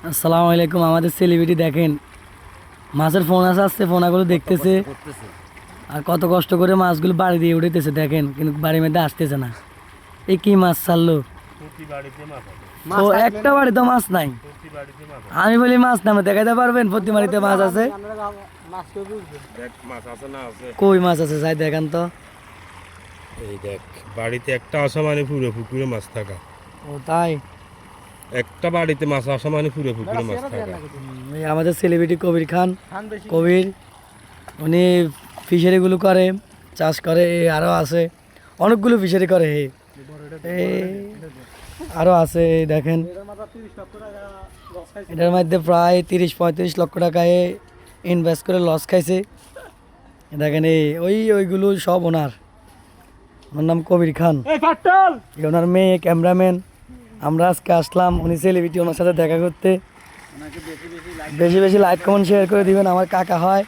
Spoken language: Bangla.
আসসালামু আলাইকুম। আমাদের সেলিব্রিটি দেখেন মাছের ফোন আসছে, ফোনাগুলো দেখতেছে আর কত কষ্ট করে মাছগুলো বাড়ি দিয়ে উঠেতেছে দেখেন, কিন্তু বাড়ির মধ্যে আসতেছে না। এই কি মাছ ছাড়লো? ও একটা বাড়িতে মাছ নাই। আমি বলি মাছ নামে দেখাইতে পারবেন প্রতি বাড়িতে মাছ আছে? কই মাছ আছে যাই দেখান তো। এই দেখ, বাড়িতে একটা আসা মানে পুরো পুকুরে মাছ থাকা। ও তাই? একটা বাড়িতে মাছ আসা মানে পুরো পুকুরে মাছ থাকা। এই আমাদের সেলিব্রিটি কবির খান, কবির উনি ফিশারিগুলো করে, চাষ করে। আরও আছে অনেকগুলো ফিশারি করে। আরও আছে এই দেখেন, এটার মধ্যে প্রায় 30-35 লক্ষ টাকায় ইনভেস্ট করে লস খাইছে। দেখেন ওইগুলো সব ওনার নাম কবির খান, ওনার মেয়ে ক্যামেরাম্যান। আমরা আজকে আসলাম, উনি সেলিব্রিটি, ওনার সাথে দেখা করতে। বেশি বেশি লাইক কমেন্ট শেয়ার করে দিবেন। আমার কাকা হয়।